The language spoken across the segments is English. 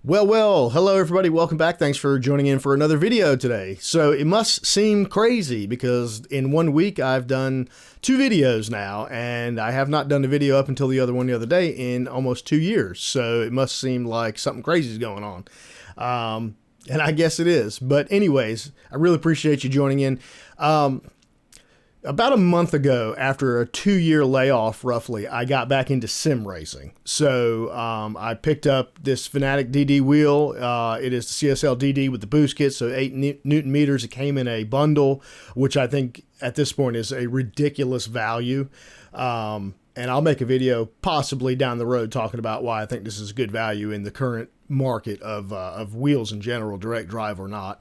Well, hello everybody, welcome back. Thanks for joining in for another video today. So it must seem crazy because in 1 week I've done 2 videos now, and I have not done a video up until the other one the other day in almost 2 years. So it must seem like something crazy is going on. And I guess it is. But anyways, I really appreciate you joining in. About a month ago, after a 2-year layoff, roughly, I got back into sim racing. So I picked up this Fanatec DD wheel. It is the CSL DD with the boost kit, so 8 Newton meters. It came in a bundle, which I think at this point is a ridiculous value. And I'll make a video possibly down the road talking about why I think this is good value in the current market of wheels in general, direct drive or not.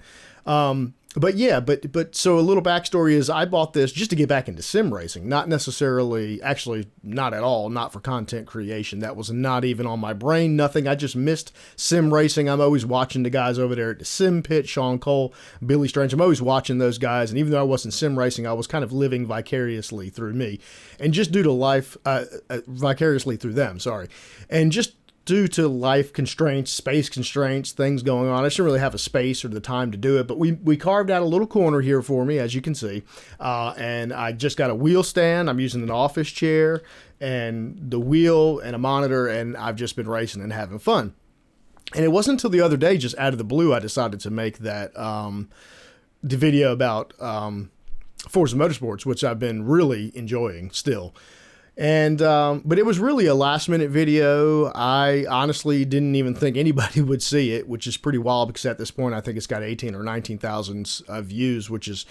But so a little backstory is I bought this just to get back into sim racing, not necessarily, actually not at all, not for content creation. That was not even on my brain, nothing. I just missed sim racing. I'm always watching the guys over there at the sim pit, Sean Cole, Billy Strange. I'm always watching those guys. And even though I wasn't sim racing, I was kind of living vicariously through me and just due to life, vicariously through them. Sorry. And just due to life constraints, space constraints, things going on, I shouldn't really have a space or the time to do it, but we carved out a little corner here for me, as you can see, and I just got a wheel stand. I'm using an office chair and the wheel and a monitor, and I've just been racing and having fun. And it wasn't until the other day, just out of the blue, I decided to make that the video about Forza Motorsports, which I've been really enjoying still. And, but it was really a last minute video. I honestly didn't even think anybody would see it, which is pretty wild because at this point, I think it's got 18 or 19,000 views, which is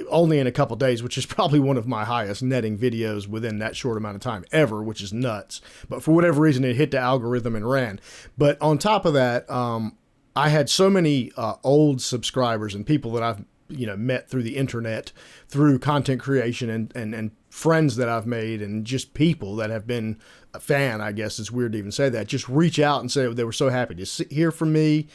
only in a couple days, which is probably one of my highest netting videos within that short amount of time ever, which is nuts. But for whatever reason, it hit the algorithm and ran. But on top of that, I had so many, old subscribers and people that I've, met through the internet, through content creation and friends that I've made, and just people that have been a fan, I guess it's weird to even say that, just reach out and say they were so happy to hear from me.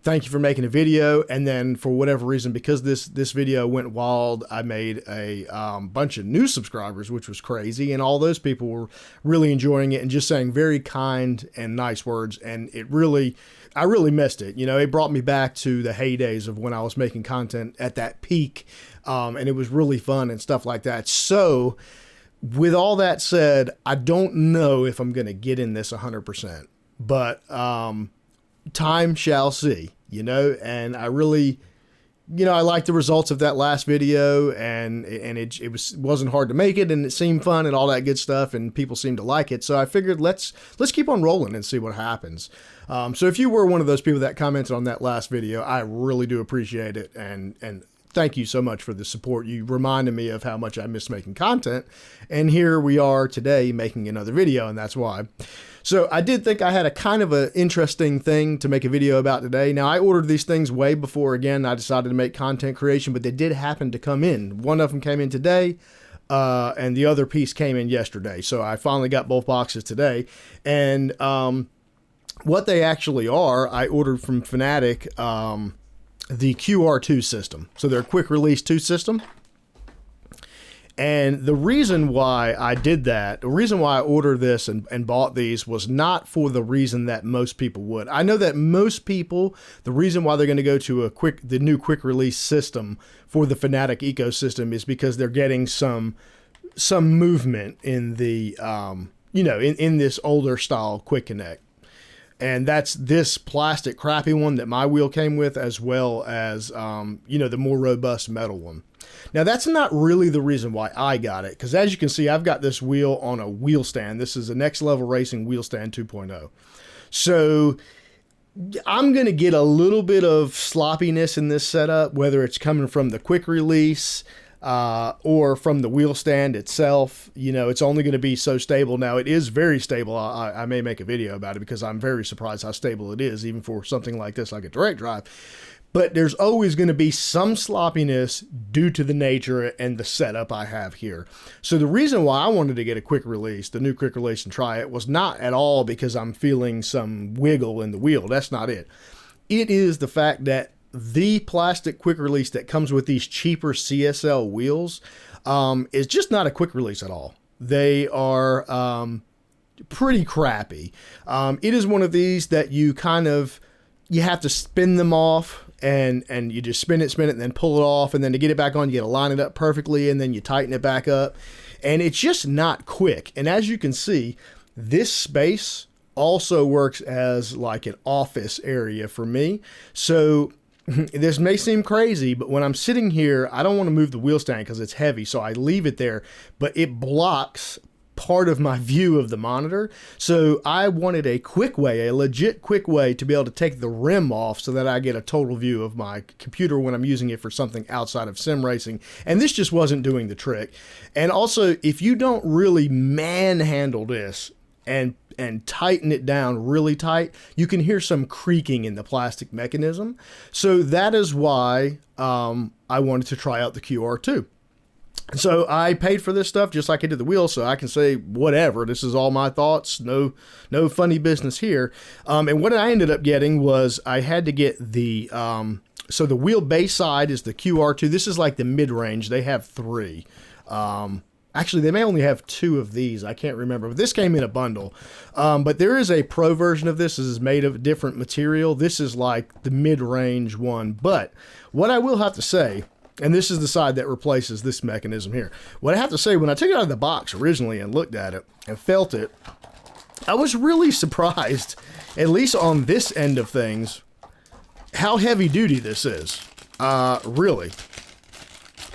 Thank you for making a video. And then for whatever reason, because this video went wild, I made a bunch of new subscribers, which was crazy. And all those people were really enjoying it and just saying very kind and nice words. And I really missed it. It brought me back to the heydays of when I was making content at that peak. And it was really fun and stuff like that. So with all that said, I don't know if I'm going to get in this 100%, but time shall see, and I really, I liked the results of that last video, and it wasn't hard to make it, and it seemed fun and all that good stuff, and people seemed to like it. So I figured let's keep on rolling and see what happens. So if you were one of those people that commented on that last video, I really do appreciate it. And thank you so much for the support. You reminded me of how much I miss making content. And here we are today making another video, and that's why. So I did think I had a kind of an interesting thing to make a video about today. Now, I ordered these things way before, again, I decided to make content creation, but they did happen to come in. One of them came in today, and the other piece came in yesterday. So I finally got both boxes today. And what they actually are, I ordered from Fanatec, the QR2 system. So they're a quick release 2 system. And the reason why I did that, the reason why I ordered this and bought these was not for the reason that most people would. I know that most people, the reason why they're going to go to the new quick release system for the Fanatec ecosystem is because they're getting some movement in the, in this older style quick connect. And that's this plastic crappy one that my wheel came with, as well as, the more robust metal one. Now, that's not really the reason why I got it, because as you can see, I've got this wheel on a wheel stand. This is a Next Level Racing Wheel Stand 2.0. So I'm going to get a little bit of sloppiness in this setup, whether it's coming from the quick release or from the wheel stand itself. It's only going to be so stable. Now, it is very stable. I may make a video about it because I'm very surprised how stable it is, even for something like this, like a direct drive. But there's always going to be some sloppiness due to the nature and the setup I have here. So the reason why I wanted to get a quick release, the new quick release, and try it was not at all because I'm feeling some wiggle in the wheel. That's not it. It is the fact that the plastic quick release that comes with these cheaper CSL wheels is just not a quick release at all. They are pretty crappy. It is one of these that you kind of you have to spin them off, and you just spin it, and then pull it off, and then to get it back on, you got to line it up perfectly, and then you tighten it back up, and it's just not quick. And as you can see, this space also works as like an office area for me. So this may seem crazy, but when I'm sitting here, I don't want to move the wheel stand because it's heavy, so I leave it there, but it blocks part of my view of the monitor. So I wanted a quick way, a legit quick way to be able to take the rim off so that I get a total view of my computer when I'm using it for something outside of sim racing. And this just wasn't doing the trick. And also, if you don't really manhandle this and tighten it down really tight, you can hear some creaking in the plastic mechanism. So that is why I wanted to try out the QR2. So I paid for this stuff just like I did the wheel, so I can say whatever. This is all my thoughts. No funny business here. And what I ended up getting was I had to get the so the wheelbase side is the QR2. This is like the mid-range. They have 3. Actually, they may only have 2 of these. I can't remember. But this came in a bundle. But there is a pro version of this. This is made of different material. This is like the mid-range one. But what I will have to say, and this is the side that replaces this mechanism here. What I have to say, when I took it out of the box originally and looked at it and felt it, I was really surprised, at least on this end of things, how heavy duty this is. Really.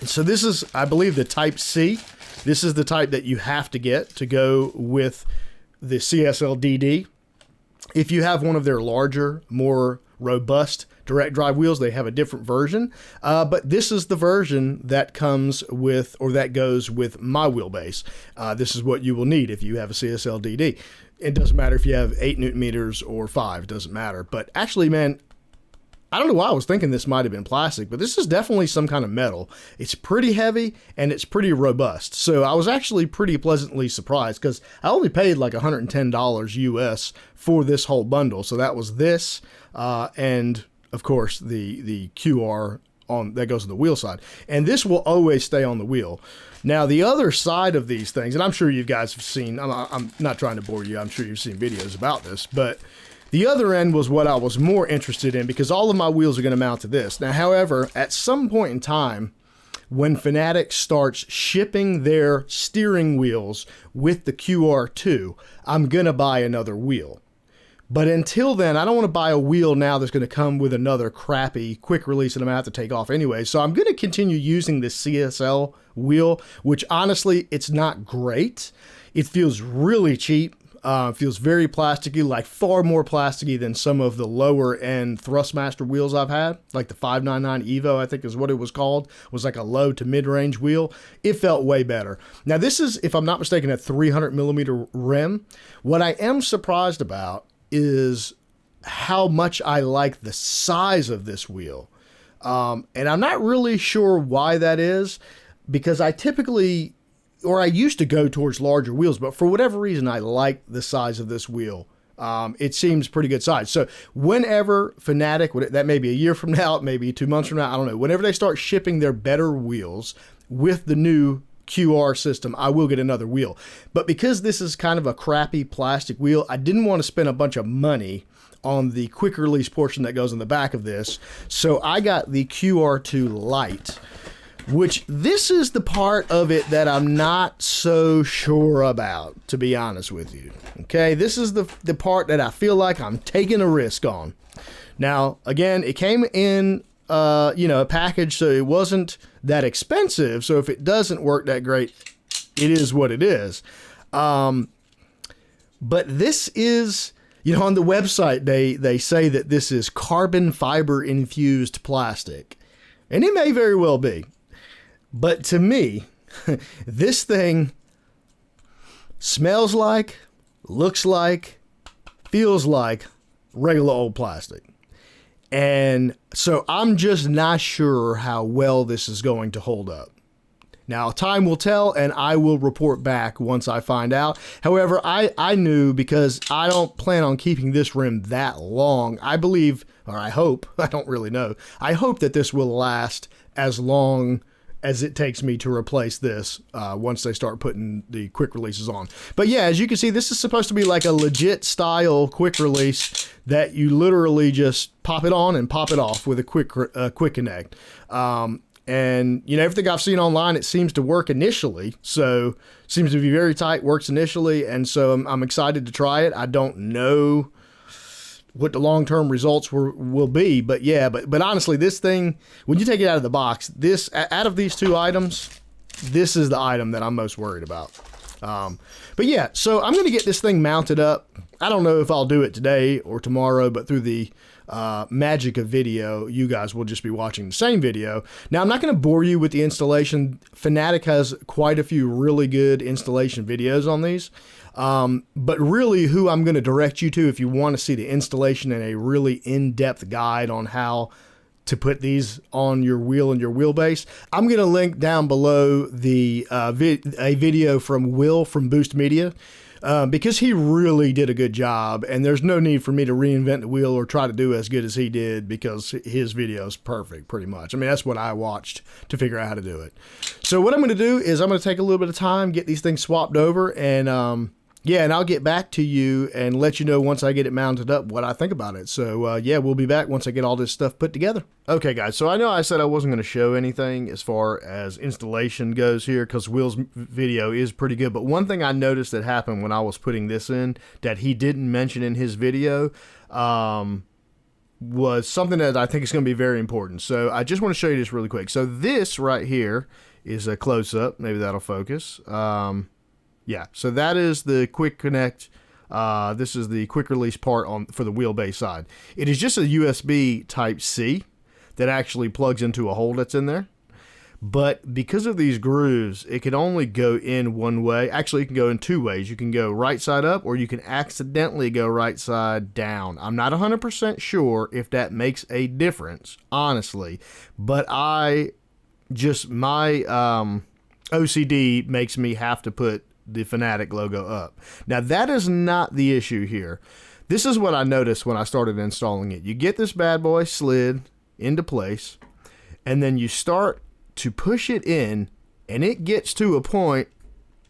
So this is, I believe, the Type C. This is the type that you have to get to go with the CSL DD. If you have one of their larger, more robust direct drive wheels, they have a different version. But this is the version that comes with, or that goes with my wheelbase. This is what you will need if you have a CSL DD. It doesn't matter if you have 8 Newton meters or 5, it doesn't matter. But actually, man, I don't know why I was thinking this might have been plastic, but this is definitely some kind of metal. It's pretty heavy and it's pretty robust. So I was actually pretty pleasantly surprised because I only paid like $110 US for this whole bundle. So that was this and of course the QR on that goes on the wheel side. And this will always stay on the wheel. Now the other side of these things, and I'm sure you guys have seen, I'm not trying to bore you, I'm sure you've seen videos about this, but the other end was what I was more interested in because all of my wheels are going to mount to this. Now, however, at some point in time, when Fanatec starts shipping their steering wheels with the QR2, I'm going to buy another wheel. But until then, I don't want to buy a wheel now that's going to come with another crappy quick release that I'm going to have to take off anyway. So I'm going to continue using the CSL wheel, which honestly, it's not great. It feels really cheap. Feels very plasticky, like far more plasticky than some of the lower end Thrustmaster wheels I've had, like the 599 Evo, I think is what it was called, was like a low to mid-range wheel. It felt way better. Now this is, if I'm not mistaken, a 300 millimeter rim. What I am surprised about is how much I like the size of this wheel. And I'm not really sure why that is, because I typically, or I used to go towards larger wheels, but for whatever reason, I like the size of this wheel. It seems pretty good size. So whenever Fanatec, that may be a year from now, maybe 2 months from now, I don't know, whenever they start shipping their better wheels with the new QR system, I will get another wheel. But because this is kind of a crappy plastic wheel, I didn't want to spend a bunch of money on the quick release portion that goes in the back of this. So I got the QR2 Lite, which this is the part of it that I'm not so sure about, to be honest with you. Okay, this is the part that I feel like I'm taking a risk on. Now, again, it came in, a package, so it wasn't that expensive. So if it doesn't work that great, it is what it is. But this is, on the website, they say that this is carbon fiber infused plastic, and it may very well be. But to me, this thing smells like, looks like, feels like regular old plastic. And so I'm just not sure how well this is going to hold up. Now, time will tell, and I will report back once I find out. However, I knew, because I don't plan on keeping this rim that long. I believe, or I hope, I don't really know, I hope that this will last as long as it takes me to replace this once they start putting the quick releases on. But yeah, as you can see, this is supposed to be like a legit style quick release that you literally just pop it on and pop it off with a quick connect. And you know, everything I've seen online, it seems to work initially. So seems to be very tight, works initially. And so I'm excited to try it. I don't know what the long-term results will be, but yeah, but honestly, this thing, when you take it out of the box, this, out of these two items, this is the item that I'm most worried about. But yeah, so I'm going to get this thing mounted up. I don't know if I'll do it today or tomorrow, but through the magic of video, you guys will just be watching the same video. Now, I'm not going to bore you with the installation. Fanatec has quite a few really good installation videos on these. But really who I'm going to direct you to if you want to see the installation and a really in-depth guide on how to put these on your wheel and your wheelbase, I'm going to link down below the a video from Will from Boost Media, because he really did a good job, and there's no need for me to reinvent the wheel or try to do as good as he did, because his video is perfect pretty much. I mean, that's what I watched to figure out how to do it. So what I'm going to do is I'm going to take a little bit of time, get these things swapped over, and yeah, and I'll get back to you and let you know once I get it mounted up what I think about it. So yeah, we'll be back once I get all this stuff put together. Okay, guys, so I know I said I wasn't going to show anything as far as installation goes here because Will's video is pretty good. But one thing I noticed that happened when I was putting this in that he didn't mention in his video was something that I think is going to be very important. So I just want to show you this really quick. So this right here is a close-up. Maybe that'll focus. Yeah, so that is the quick connect. This is the quick release part for the wheelbase side. It is just a USB Type-C that actually plugs into a hole that's in there. But because of these grooves, it can only go in one way. Actually, it can go in two ways. You can go right side up, or you can accidentally go right side down. I'm not 100% sure if that makes a difference, honestly. But my OCD makes me have to put the Fanatec logo up. Now, that is not the issue here. This is what I noticed when I started installing it. You get this bad boy slid into place, and then you start to push it in, and it gets to a point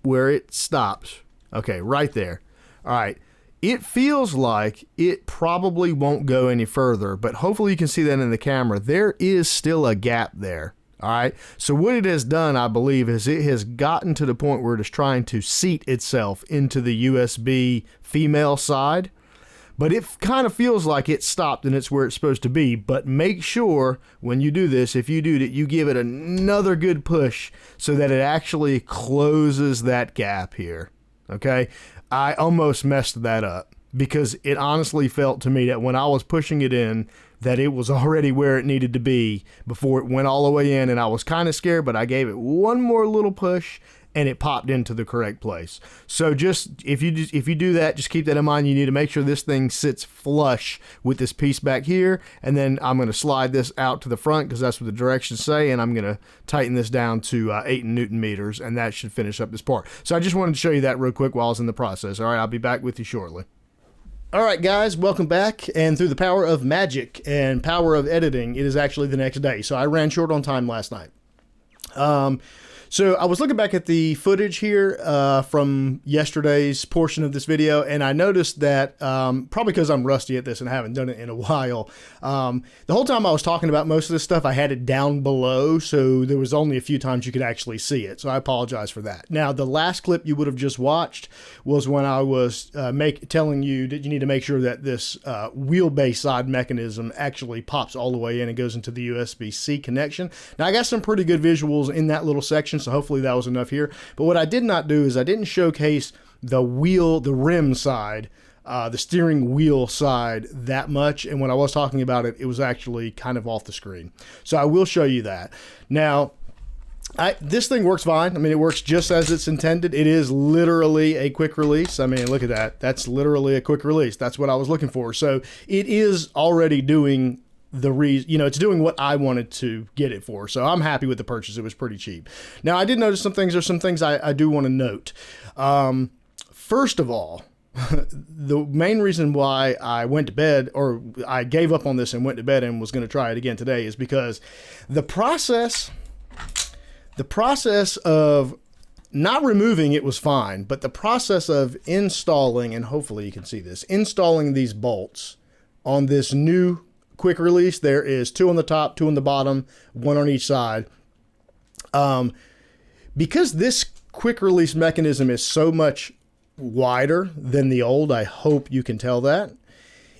where it stops. Okay, right there. All right. It feels like it probably won't go any further, but hopefully you can see that in the camera. There is still a gap there. All right. So what it has done, I believe, is it has gotten to the point where it is trying to seat itself into the USB female side. But it kind of feels like it stopped and it's where it's supposed to be. But make sure when you do this, if you do that, you give it another good push so that it actually closes that gap here. Okay. I almost messed that up because it honestly felt to me that when I was pushing it in, that it was already where it needed to be before it went all the way in, and I was kind of scared, but I gave it one more little push and it popped into the correct place. So just if you do that, just keep that in mind. You need to make sure this thing sits flush with this piece back here, and then I'm going to slide this out to the front because that's what the directions say, and I'm going to tighten this down to 8 Newton meters, and that should finish up this part. So I just wanted to show you that real quick while I was in the process. All right, I'll be back with you shortly. All right, guys, welcome back. And through the power of magic and power of editing, it is actually the next day. So I ran short on time last night. So I was looking back at the footage here from yesterday's portion of this video, and I noticed that, probably because I'm rusty at this and haven't done it in a while, the whole time I was talking about most of this stuff, I had it down below, so there was only a few times you could actually see it, so I apologize for that. Now, the last clip you would have just watched was when I was telling you that you need to make sure that this wheelbase side mechanism actually pops all the way in and goes into the USB-C connection. Now, I got some pretty good visuals in that little section, so hopefully that was enough here. But what I did not do is I didn't showcase the rim side, the steering wheel side that much. And when I was talking about it, it was actually kind of off the screen. So I will show you that. Now, this thing works fine. I mean, it works just as it's intended. It is literally a quick release. I mean, look at that. That's literally a quick release. That's what I was looking for. So it is already doing it's doing what I wanted to get it for. So I'm happy with the purchase. It was pretty cheap. Now, I did notice some things. There's some things I do want to note. First of all, the main reason why I went to bed, or I gave up on this and went to bed and was going to try it again today, is because the process The process of not removing it was fine, but the process of installing, and hopefully you can see this, installing these bolts on this new quick release, there is 2 on the top, 2 on the bottom, 1 on each side. Because this quick release mechanism is so much wider than the old, I hope you can tell that,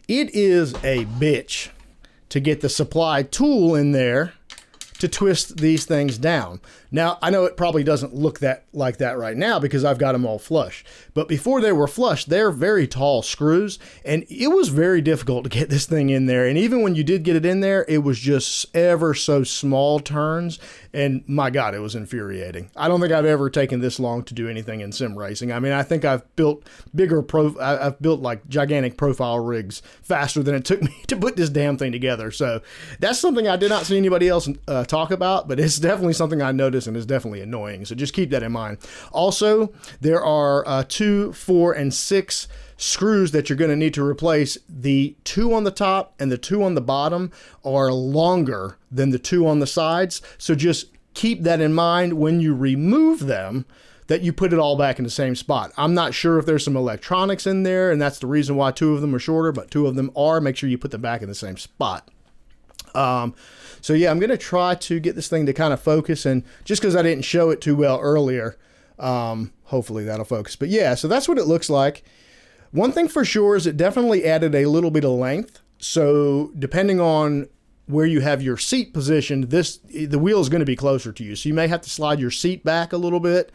it is a bitch to get the supply tool in there to twist these things down. Now, I know it probably doesn't look like that right now because I've got them all flush. But before they were flush, they're very tall screws, and it was very difficult to get this thing in there. And even when you did get it in there, it was just ever so small turns. And my God, it was infuriating. I don't think I've ever taken this long to do anything in sim racing. I mean, I think I've built I've built like gigantic profile rigs faster than it took me to put this damn thing together. So that's something I did not see anybody else talk about, but it's definitely something I noticed and is definitely annoying. So just keep that in mind. Also, there are 2, 4, and 6 screws that you're going to need to replace. The 2 on the top and the 2 on the bottom are longer than the 2 on the sides. So just keep that in mind when you remove them, that you put it all back in the same spot. I'm not sure if there's some electronics in there, and that's the reason why 2 of them are shorter, but 2 of them are. Make sure you put them back in the same spot. So yeah, I'm going to try to get this thing to kind of focus, and just because I didn't show it too well earlier, hopefully that'll focus. But yeah, so that's what it looks like. One thing for sure is it definitely added a little bit of length. So depending on where you have your seat positioned, the wheel is going to be closer to you. So you may have to slide your seat back a little bit,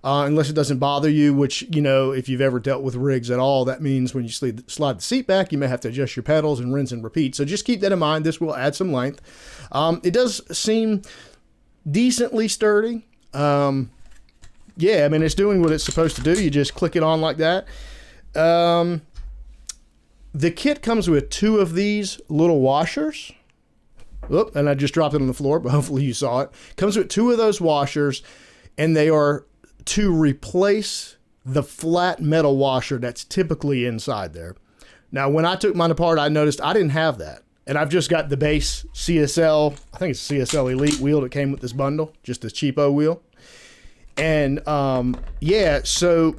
unless it doesn't bother you, which, you know, if you've ever dealt with rigs at all, that means when you slide the seat back, you may have to adjust your pedals and rinse and repeat. So just keep that in mind. This will add some length. It does seem decently sturdy. Yeah, I mean, it's doing what it's supposed to do. You just click it on like that. The kit comes with 2 of these little washers. Oop, and I just dropped it on the floor, but hopefully you saw it. Comes with 2 of those washers, and they are to replace the flat metal washer that's typically inside there. Now, when I took mine apart, I noticed I didn't have that. And I've just got the base CSL, I think it's CSL Elite wheel that came with this bundle, just this cheapo wheel. And yeah, so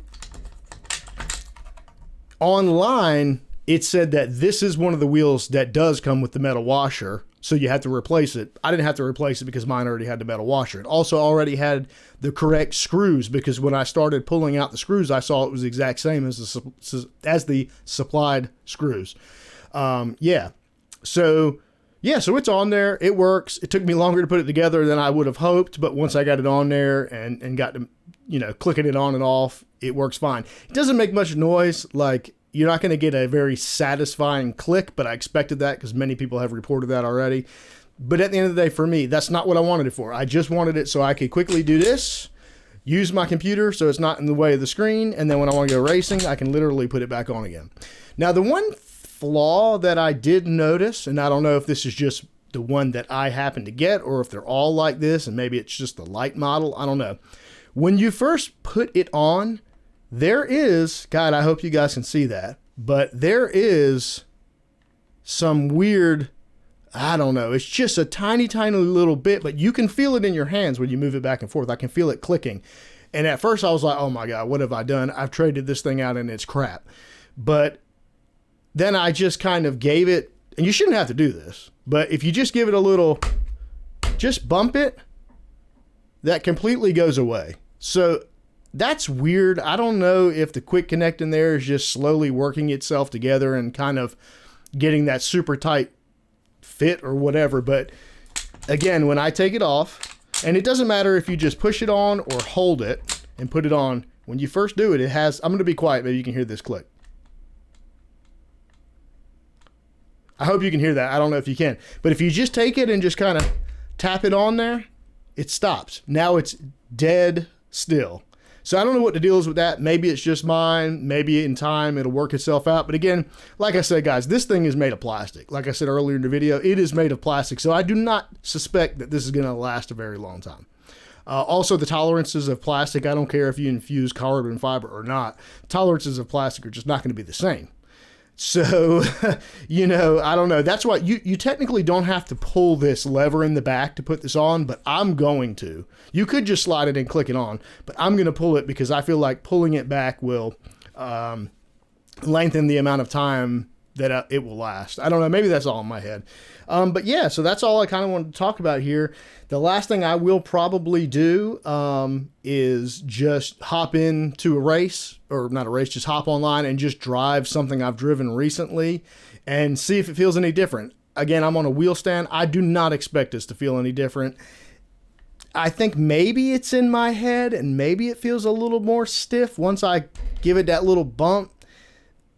online, it said that this is one of the wheels that does come with the metal washer, so you have to replace it. I didn't have to replace it because mine already had the metal washer. It also already had the correct screws, because when I started pulling out the screws, I saw it was the exact same as the supplied screws. Yeah. So it's on there. It works. It took me longer to put it together than I would have hoped, but once I got it on there and got to, clicking it on and off, it works fine. It doesn't make much noise. Like, you're not going to get a very satisfying click, but I expected that because many people have reported that already. But at the end of the day, for me, that's not what I wanted it for. I just wanted it so I could quickly do this, use my computer so it's not in the way of the screen, and then when I want to go racing, I can literally put it back on again. Now, the one flaw that I did notice, and I don't know if this is just the one that I happen to get or if they're all like this and maybe it's just the light model, I don't know. When you first put it on, there is, God, I hope you guys can see that, but there is some weird, I don't know, it's just a tiny, tiny little bit, but you can feel it in your hands when you move it back and forth. I can feel it clicking. And at first I was like, oh my God, what have I done? I've traded this thing out and it's crap. But then I just kind of gave it, and you shouldn't have to do this, but if you just give it a little, just bump it, that completely goes away. So that's weird. I don't know if the quick connect in there is just slowly working itself together and kind of getting that super tight fit or whatever. But again, when I take it off, and it doesn't matter if you just push it on or hold it and put it on, when you first do it, it has, I'm going to be quiet, maybe you can hear this click. I hope you can hear that. I don't know if you can. But if you just take it and just kind of tap it on there, it stops. Now it's dead still. So I don't know what the deal is with that. Maybe it's just mine. Maybe in time it'll work itself out. But again, like I said, guys, this thing is made of plastic. Like I said earlier in the video, it is made of plastic. So I do not suspect that this is going to last a very long time. Also, the tolerances of plastic, I don't care if you infuse carbon fiber or not, tolerances of plastic are just not going to be the same. So, you know, I don't know. That's why you technically don't have to pull this lever in the back to put this on, but I'm going to. You could just slide it and click it on, but I'm going to pull it because I feel like pulling it back will lengthen the amount of time that it will last. I don't know. Maybe that's all in my head. But yeah, so that's all I kind of wanted to talk about here. The last thing I will probably do is just hop into a race, or not a race, just hop online and just drive something I've driven recently and see if it feels any different. Again, I'm on a wheel stand. I do not expect this to feel any different. I think maybe it's in my head and maybe it feels a little more stiff once I give it that little bump.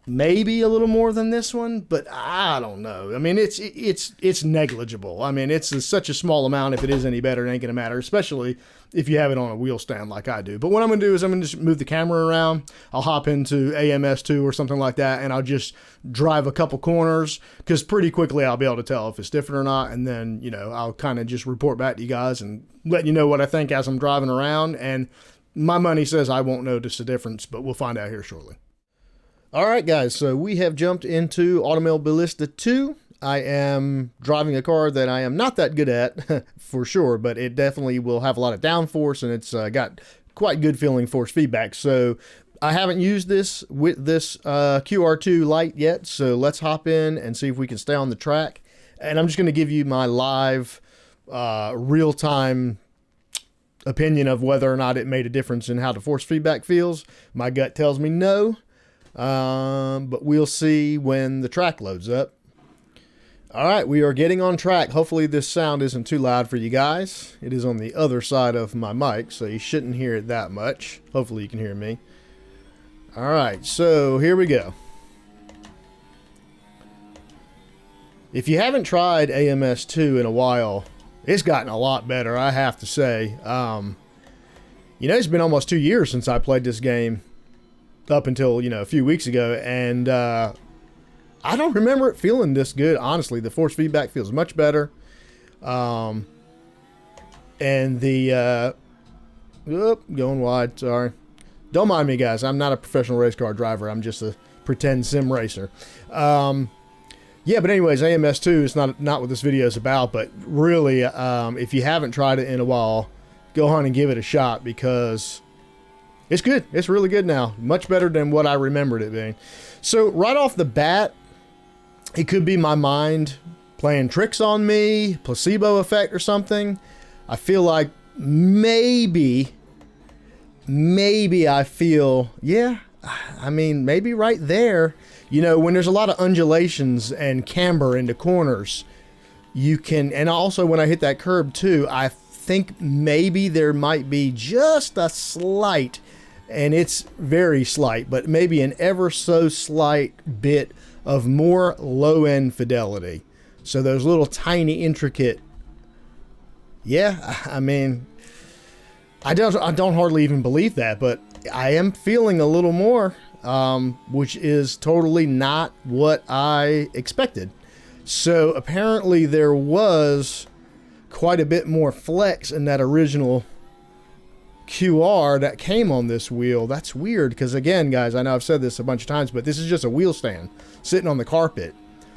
Maybe a little more than this one, but I don't know. I mean, it's negligible. I mean, it's such a small amount. If it is any better, it ain't gonna matter, especially if you have it on a wheel stand like I do. But what I'm gonna do is I'm gonna just move the camera around. I'll hop into AMS2 or something like that, and I'll just drive a couple corners, because pretty quickly I'll be able to tell if it's different or not. And then, you know, I'll kind of just report back to you guys and let you know what I think as I'm driving around. And my money says I won't notice the difference, but we'll find out here shortly. All right, guys, so we have jumped into Automobilista 2. I am driving a car that I am not that good at, for sure, but it definitely will have a lot of downforce, and it's got quite good feeling force feedback. So I haven't used this with this QR2 Lite yet, so let's hop in and see if we can stay on the track. And I'm just going to give you my live, real-time opinion of whether or not it made a difference in how the force feedback feels. My gut tells me no. But we'll see when the track loads up. All right, we are getting on track. Hopefully this sound isn't too loud for you guys. It is on the other side of my mic, so you shouldn't hear it that much. Hopefully you can hear me. All right, so here we go. If you haven't tried AMS2 in a while, it's gotten a lot better, I have to say. You know, it's been almost 2 years since I played this game, up until, you know, a few weeks ago, and I don't remember it feeling this good, honestly. The force feedback feels much better, and the going wide, sorry, don't mind me, guys, I'm not a professional race car driver, I'm just a pretend sim racer. Yeah, but anyways, AMS2 is not what this video is about, but really, if you haven't tried it in a while, go on and give it a shot, because it's good. It's really good now. Much better than what I remembered it being. So right off the bat, it could be my mind playing tricks on me, placebo effect or something. I feel like maybe I feel, yeah, I mean, maybe right there, you know, when there's a lot of undulations and camber into corners, you can, and also when I hit that curb too, I think maybe there might be just a slight, and it's very slight, but maybe an ever so slight bit of more low-end fidelity. So those little tiny intricate, yeah, I mean, I don't hardly even believe that, but I am feeling a little more, which is totally not what I expected. So apparently there was quite a bit more flex in that original QR that came on this wheel. That's weird, because again, guys, I know I've said this a bunch of times, but this is just a wheel stand sitting on the carpet.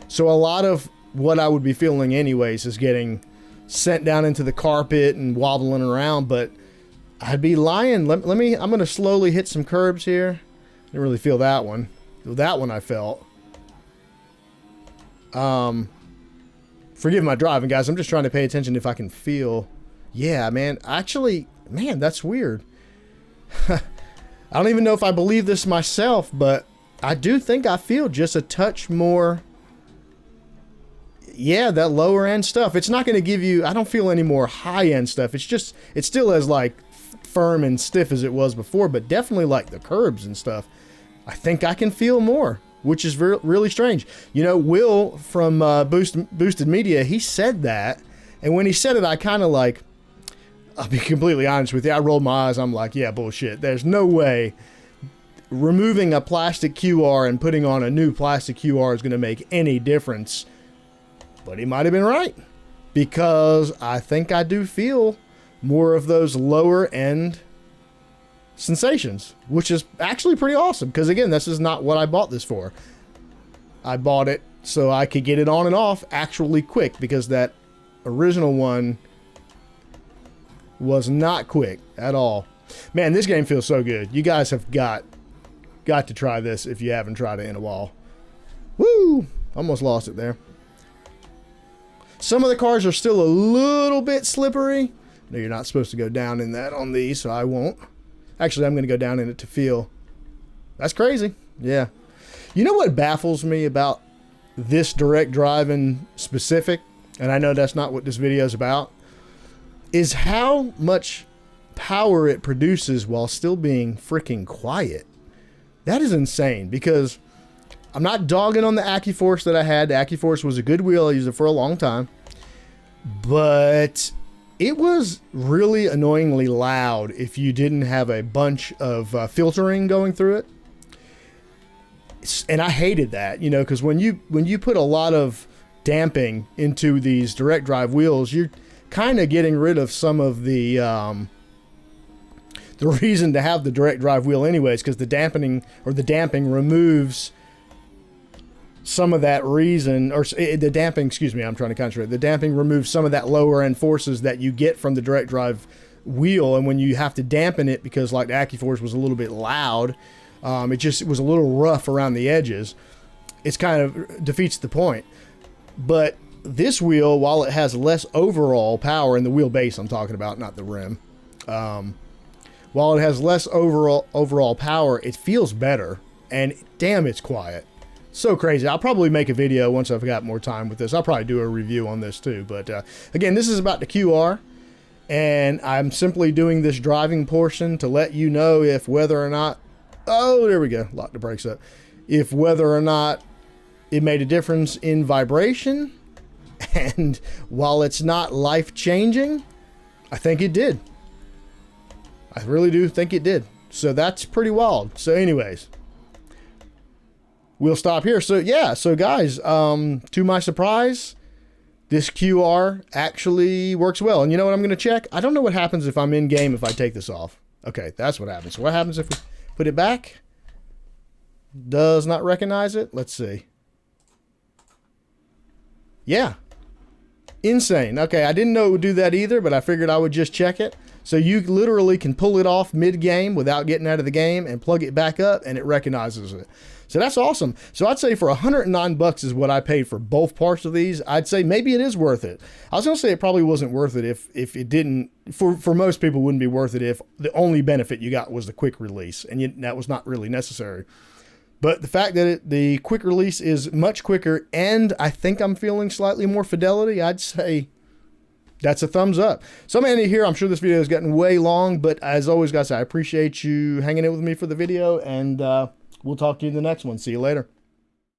So a lot of what I would be feeling anyways is getting sent down into the carpet and wobbling around, but I'd be lying. Let me, I'm going to slowly hit some curbs here. Didn't really feel that one. That one I felt. Forgive my driving, guys. I'm just trying to pay attention if I can feel. Yeah, man. Actually, man, that's weird. I don't even know if I believe this myself, but I do think I feel just a touch more. Yeah, that lower end stuff. It's not going to give you, I don't feel any more high end stuff. It's just, it's still as like firm and stiff as it was before, but definitely like the curbs and stuff. I think I can feel more, which is really strange. You know, Will from Boosted Media, he said that. And when he said it, I kind of like, I'll be completely honest with you, I rolled my eyes. I'm like, yeah, bullshit. There's no way removing a plastic QR and putting on a new plastic QR is going to make any difference. But he might have been right, because I think I do feel more of those lower end sensations, which is actually pretty awesome. Because again, this is not what I bought this for. I bought it so I could get it on and off actually quick, because that original one was not quick at all. Man, this game feels so good. You guys have got to try this if you haven't tried it in a while. Woo! Almost lost it there. Some of the cars are still a little bit slippery. No, you're not supposed to go down in that on these, so I won't. Actually, I'm going to go down in it to feel. That's crazy. Yeah. You know what baffles me about this direct driving specific, and I know that's not what this video is about, is how much power it produces while still being freaking quiet. That is insane, because I'm not dogging on the AccuForce that I had. The AccuForce was a good wheel. I used it for a long time. But it was really annoyingly loud if you didn't have a bunch of filtering going through it. And I hated that, you know, because when you put a lot of damping into these direct drive wheels, you're kind of getting rid of some of the reason to have the direct drive wheel anyways, because the damping removes some of that reason, or the damping, excuse me, I'm trying to concentrate. The damping removes some of that lower end forces that you get from the direct drive wheel, and when you have to dampen it, because like the AccuForce was a little bit loud, it was a little rough around the edges. It's kind of defeats the point. But this wheel, while it has less overall power, in the wheelbase I'm talking about, not the rim, while it has less overall power, it feels better, and damn, it's quiet. So crazy. I'll probably make a video once I've got more time with this. I'll probably do a review on this too. But again, this is about the QR, and I'm simply doing this driving portion to let you know if whether or not, oh, there we go, lock the brakes up, if whether or not it made a difference in vibration. And while it's not life-changing, I think it did. I really do think it did. So that's pretty wild. So anyways, we'll stop here. So yeah, so guys, to my surprise, this QR actually works well. And you know what I'm going to check? I don't know what happens if I'm in game if I take this off. Okay, that's what happens. So what happens if we put it back? Does not recognize it. Let's see. Yeah. Insane. Okay, I didn't know it would do that either, but I figured I would just check it. So you literally can pull it off mid-game without getting out of the game and plug it back up, and it recognizes it. So that's awesome. So I'd say for $109 is what I paid for both parts of these. I'd say maybe it is worth it. I was going to say it probably wasn't worth it if it didn't, for most people wouldn't be worth it if the only benefit you got was the quick release, and that was not really necessary. But the fact that the quick release is much quicker, and I think I'm feeling slightly more fidelity, I'd say that's a thumbs up. So I'm ending here. I'm sure this video has gotten way long, but as always, guys, I appreciate you hanging out with me for the video, and we'll talk to you in the next one. See you later.